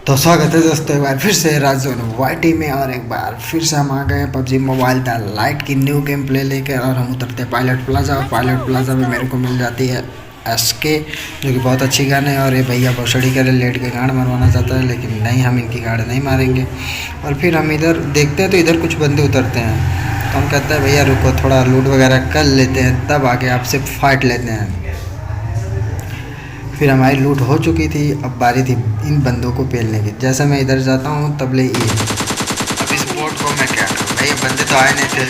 तो स्वागत है दोस्तों एक बार फिर से राजोन वाईटी में और एक बार फिर से हम आ गए हैं पबजी मोबाइल द लाइट की न्यू गेम प्ले लेकर। और हम उतरते हैं पायलट प्लाजा और पायलट प्लाजा में मेरे को मिल जाती है एसके, जो कि बहुत अच्छी गान है। और ये भैया भोसड़ी करे लेट के गाड़ मरवाना चाहता है, लेकिन नहीं, हम इनकी गाड़ नहीं मारेंगे। और फिर हम इधर देखते हैं तो इधर कुछ बंदे उतरते हैं, तो हम कहते हैं भैया रुको थोड़ा लूट वगैरह कर लेते हैं, तब आके आपसे फाइट लेते हैं। फिर हमारी लूट हो चुकी थी, अब बारी थी इन बंदों को पेलने की। जैसे मैं इधर जाता हूँ तब ले ये अब इस बोट को मैं क्या करूँ भाई, बंदे तो आए नहीं थे,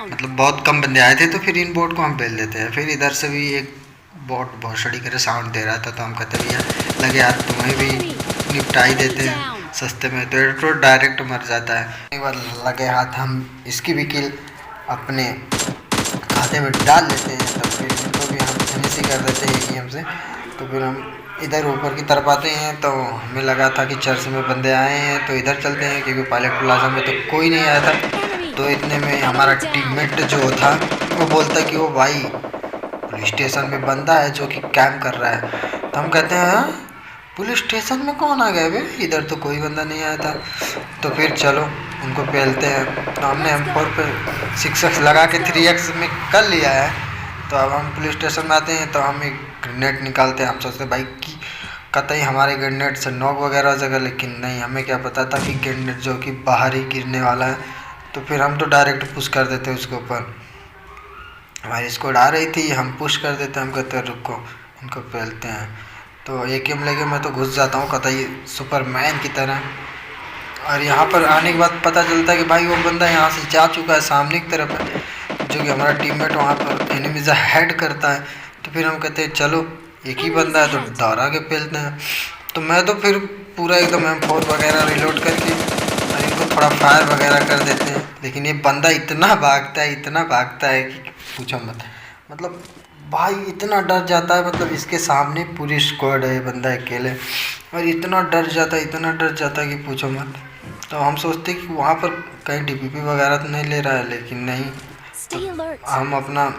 मतलब बहुत कम बंदे आए थे, तो फिर इन बोट को हम पेल देते हैं। फिर इधर से भी एक बोट बहुत सड़ी करे साउंड दे रहा था, तो हम कहते भैया लगे यार तुम्हें भी निपटाई देते हैं सस्ते में, तो डायरेक्ट मर जाता है। एक बार लगे हाथ हम इसकी भी किल अपने खाते में डाल लेते हैं, तब फिर इनको भी हम फिनिश कर देते हैं गेम से। तो फिर हम इधर ऊपर की तरफ आते हैं, तो हमें लगा था कि चर्च में बंदे आए हैं तो इधर चलते हैं, क्योंकि पायलट प्लाजा में तो कोई नहीं आया था। तो इतने में हमारा टीममेट जो था वो बोलता कि वो भाई पुलिस स्टेशन में बंदा है जो कि कैम्प कर रहा है। तो हम कहते हैं हाँ पुलिस स्टेशन में कौन आ गया भाई, इधर तो कोई बंदा नहीं आया था। तो फिर चलो उनको पेलते हैं। तो हमने M4 पे 6x लगा के 3x में कर लिया है। तो अब हम पुलिस स्टेशन में आते हैं, तो हम एक ग्रेनेड निकालते हैं। हम सोचते हैं भाई कि कतई हमारे ग्रेनेड से नॉक वगैरह हो जाएगा, लेकिन नहीं, हमें क्या पता था कि ग्रेनेड जो कि बाहर ही गिरने वाला है। तो फिर हम तो डायरेक्ट पुश कर देते हैं उसके ऊपर। हमारी स्क्वाड आ रही थी, हम पुश कर देते हैं, हम कहते हैं रुको इनको पेलते हैं। तो AKM लेके मैं तो घुस जाता हूँ कतई सुपरमैन की तरह। और यहाँ पर आने के बाद पता चलता है कि भाई वो बंदा यहाँ से जा चुका है, सामने की तरफ है, जो कि हमारा टीममेट वहाँ पर एनिमीज़ हेड करता है। तो फिर हम कहते हैं चलो एक ही बंदा है तो दौड़ा के पेलते हैं। तो मैं तो फिर पूरा एकदम M4 वगैरह रिलोड करके और इनको थोड़ा फायर वगैरह कर देते हैं। लेकिन ये बंदा इतना भागता है, इतना भागता है कि पूछो मत। मतलब भाई इतना डर जाता है, मतलब इसके सामने पूरी स्क्वाड है, ये बंदा अकेले, और इतना डर जाता है, इतना डर जाता है कि पूछो मत। तो हम सोचते कि वहाँ पर कहीं DPP वगैरह तो नहीं ले रहा है, लेकिन नहीं, तो हम अपना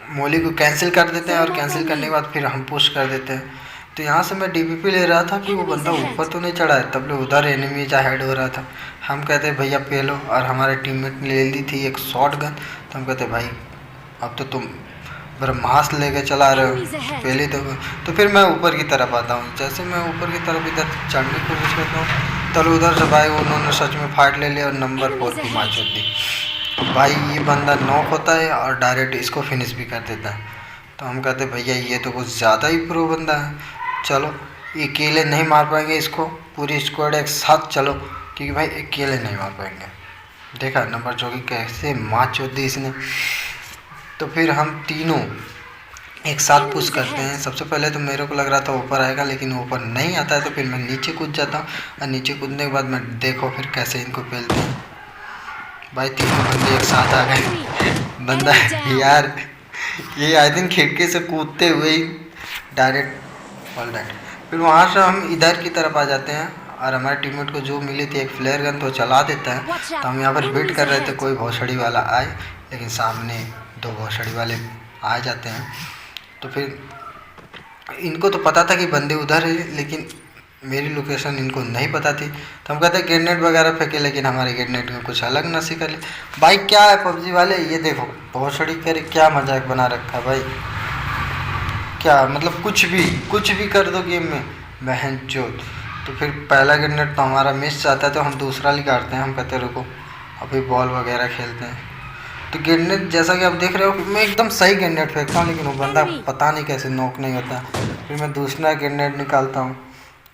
मोली को कैंसिल कर देते हैं। और कैंसिल करने के बाद फिर हम पुश कर देते हैं। तो यहाँ से मैं DPP ले रहा था कि वो बंदा ऊपर तो नहीं चढ़ा है, तब ले उधर एनिमी जा हेड हो रहा था। हम कहते भैया पेलो, और हमारे टीममेट ने ले ली थी एक शॉट गन। तो हम कहते भाई अब तो तुम ब्रह्मास्त्र लेके चला रहे हो, पहले तो फिर मैं ऊपर की तरफ आता हूँ। जैसे मैं ऊपर की तरफ इधर चढ़ने की कोशिश करता हूँ, तब उधर से भाई उन्होंने सच में फाइट ले लिया और नंबर 4 की मार छोड़ दी। भाई ये बंदा नॉक होता है और डायरेक्ट इसको फिनिश भी कर देता है। तो हम कहते भैया ये तो कुछ ज़्यादा ही प्रो बंदा है, चलो अकेले नहीं मार पाएंगे इसको, पूरी स्क्वाड एक साथ चलो, क्योंकि भाई अकेले नहीं मार पाएंगे। देखा नंबर 4 की कैसे मार छोड़ दी इसने। तो फिर हम तीनों एक साथ पुश करते हैं। सबसे पहले तो मेरे को लग रहा था ऊपर आएगा, लेकिन ऊपर नहीं आता है। तो फिर मैं नीचे कूद जाता हूँ, और नीचे कूदने के बाद मैं देखो फिर कैसे इनको पेलते हैं। भाई तीनों बंदे एक साथ आ गए। बंदा यार ये आई थिंक खिड़की से कूदते हुए ही डायरेक्ट ऑल राइट। फिर वहाँ से हम इधर की तरफ आ जाते हैं, और हमारे टीममेट को जो मिली थी एक फ्लेयर गन, तो चला देता है। तो हम यहाँ पर वेट कर रहे थे कोई भोसड़ी वाला आए, लेकिन सामने 2 भोसड़ी वाले आ जाते हैं। तो फिर इनको तो पता था कि बंदे उधर है, लेकिन मेरी लोकेशन इनको नहीं पता थी। तो हम कहते हैं ग्रेनेड वगैरह फेंके, लेकिन हमारे ग्रेनेड में कुछ अलग नसी कर ले। भाई क्या है पबजी वाले, ये देखो भोसड़ी करे क्या मजाक बना रखा है भाई, क्या मतलब कुछ भी कर दो गेम में बहन चोद। तो फिर पहला ग्रेनेड तो हमारा मिस जाता है, तो हम दूसरा निकालते हैं। हम कहते रुको अभी बॉल वगैरह खेलते हैं। तो ग्रेनेड जैसा कि आप देख रहे हो मैं एकदम सही ग्रेनेड फेंकता हूँ, लेकिन वो बंदा पता नहीं कैसे नॉक नहीं होता। फिर मैं दूसरा ग्रेनेड निकालता हूँ,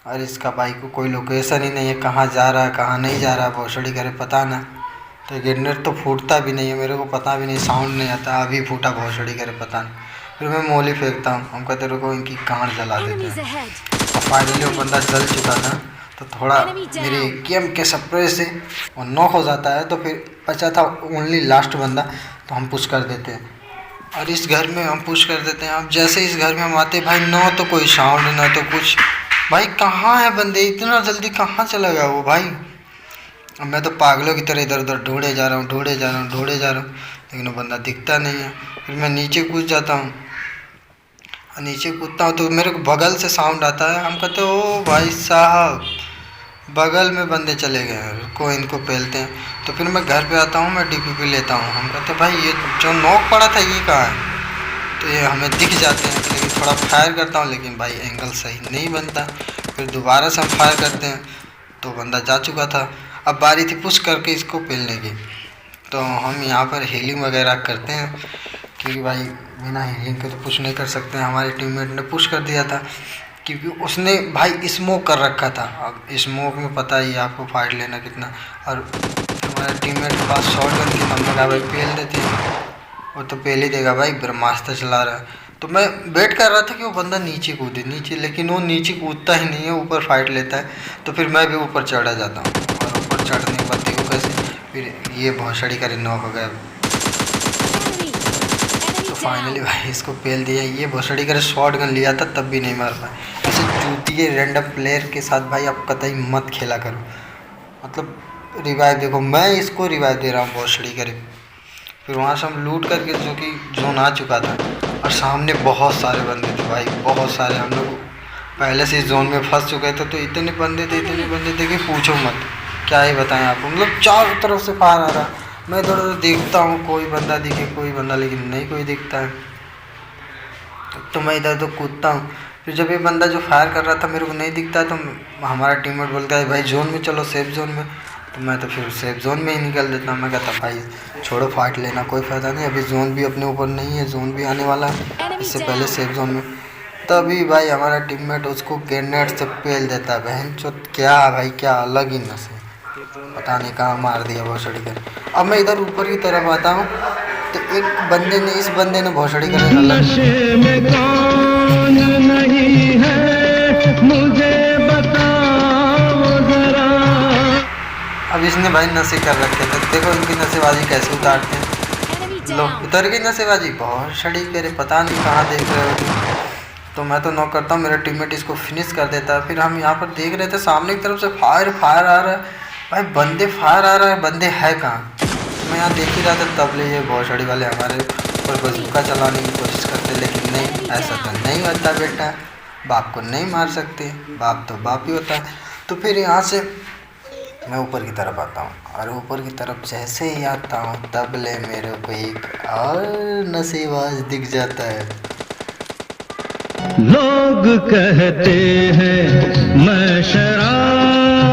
और इसका भाई को कोई लोकेशन ही नहीं है, कहाँ जा रहा है कहाँ नहीं जा रहा है, भोसड़ी करे पता ना। तो ग्रेनेड तो फूटता भी नहीं है, मेरे को पता भी नहीं, साउंड नहीं आता, अभी फूटा भोसड़ी करे पता नहीं। फिर मैं मोली फेंकता हूँ, हम कहते रुको इनकी गांड जला देते हैं। और फाइनली वो बंदा जल चुका था, तो थोड़ा मेरे गेम के सप्रे से वो नॉक हो जाता है। तो फिर बचा था ओनली लास्ट बंदा, तो हम पुश कर देते हैं, और इस घर में हम पुश कर देते हैं। अब जैसे इस घर में हम आते भाई, ना तो कोई साउंड ना तो कुछ, भाई कहाँ है बंदे, इतना जल्दी कहाँ चला गया वो भाई। अब मैं तो पागलों की तरह इधर उधर ढूंढे जा रहा हूँ, लेकिन वो बंदा दिखता नहीं है। फिर मैं नीचे कूद जाता हूँ, और नीचे कूदता हूँ तो मेरे को बगल से साउंड आता है। हम कहते ओ भाई साहब बगल में बंदे चले गए हैं, रुको इनको पेलते हैं। तो फिर मैं घर पे आता हूँ, मैं डीपीपी लेता हूँ। हम कहते भाई ये जो नॉक पड़ा था ये कहाँ है, तो ये हमें दिख जाते हैं। लेकिन थोड़ा फायर करता हूँ, लेकिन भाई एंगल सही नहीं बनता। फिर दोबारा से हम फायर करते हैं तो बंदा जा चुका था। अब बारी थी पुश करके इसको पेलने की। तो हम यहाँ पर हीलिंग वगैरह करते हैं, क्योंकि भाई बिना हीलिंग के तो पुश नहीं कर सकते हैं। हमारे टीममेट ने पुश कर दिया था, क्योंकि उसने भाई स्मोक कर रखा था। अब स्मोक में पता ही है आपको फाइट लेना कितना। और हमारे टीममेट के पास शॉटगन थी, हमने कहा भाई पेल देते हैं, वो तो पेल ही देगा भाई, ब्रह्मास्त्र चला रहा है। तो मैं वेट कर रहा था कि वो बंदा नीचे कूदे नीचे, लेकिन वो नीचे कूदता ही नहीं है, ऊपर फाइट लेता है। तो फिर मैं भी ऊपर चढ़ा जाता हूँ, और ऊपर चढ़ने के बाद देखो कैसे फिर ये भौसड़ी का नॉक हो गया। तो फाइनली भाई इसको पेल दिया। ये भौसड़ी का शॉट गन लिया था तब भी नहीं मार पाया। ऐसे चूतिए रैंडम प्लेयर के साथ भाई आप कतई मत खेला करो। मतलब रिवाइव देखो, मैं इसको रिवाइव दे रहा हूँ भौसड़ी करे। फिर वहाँ से हम लूट करके, जो कि जोन आ चुका था, और सामने बहुत सारे बंदे थे भाई, बहुत सारे। हम लोग पहले से इस जोन में फंस चुके थे, तो इतने बंदे थे कि पूछो मत, क्या ही बताएं आपको। मतलब चारों तरफ से फायर आ रहा, मैं इधर उधर देखता हूँ कोई बंदा दिखे, कोई बंदा, लेकिन नहीं कोई दिखता है। तो मैं इधर उधर कूदता हूँ। फिर जब ये बंदा जो फायर कर रहा था मेरे को नहीं दिखता, तो हमारा टीममेट बोलता है भाई जोन में चलो, सेफ जोन में। तो मैं तो फिर सेफ जोन में ही निकल देता हूँ। मैं कहता भाई छोड़ो फाइट लेना, कोई फ़ायदा नहीं, अभी जोन भी अपने ऊपर नहीं है, जोन भी आने वाला है, इससे पहले सेफ जोन में। तभी भाई हमारा टीममेट उसको ग्रेनेड से पेल देता है। बहन चो क्या भाई, क्या अलग ही नशे, पता नहीं कहाँ मार दिया भौसड़ी कर। अब मैं इधर ऊपर की तरफ आता हूँ, तो एक बंदे ने, इस बंदे ने भौसड़ी कर नशे में कौन नहीं है मुझे बताओ जरा। अब इसने भाई नशे कर रखे थे, देखो इनकी नशेबाजी कैसे उतारते हैं। लो उतर गई नशेबाजी, बहुत शड़ी करे, पता नहीं कहाँ देख रहे हो। तो मैं तो नॉक करता हूँ, मेरा टीममेट इसको फिनिश कर देता है। फिर हम यहाँ पर देख रहे थे सामने की तरफ से फायर आ रहा है भाई, बंदे फायर आ रहा है, बंदे है कहाँ। मैं यहाँ देख ही रहा था, तब ले ये भौसड़ी वाले हमारे ऊपर बंदूका चलाने की कोशिश करते, लेकिन नहीं, ऐसा तो नहीं होता बेटा, बाप को नहीं मार सकते, बाप तो बाप ही होता है। तो फिर यहाँ से मैं ऊपर की तरफ आता हूँ, और ऊपर की तरफ जैसे ही आता हूँ तब ले मेरे को एक और नशेबाज दिख जाता है। लोग कहते हैं मैं शराबी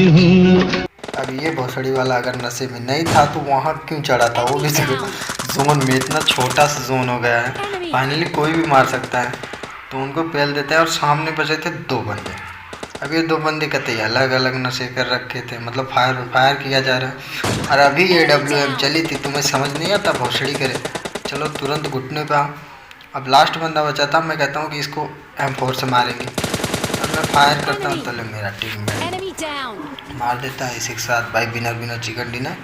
हूँ। अब ये भोसड़ी वाला अगर नशे में नहीं था तो वहाँ क्यों चढ़ा था, वो भी जोन में, इतना छोटा सा जोन हो गया है, फाइनली कोई भी मार सकता है। तो उनको पेल देते हैं, और सामने बचे थे दो बंदे। अब ये दो बंदे कहते अलग अलग नशे कर रखे थे, मतलब फायर किया जा रहा है। और अभी ये WM चली थी, तुम्हें समझ नहीं आता भोसड़ी करे, चलो तुरंत घुटने पे आओ। अब लास्ट बंदा बचा था, मैं कहता हूँ कि इसको M4 से मारेंगे। अब मैं फायर करता हूँ, तो मेरा टीम में मार देता है इसी के साथ भाई, बिना चिकन डिनर।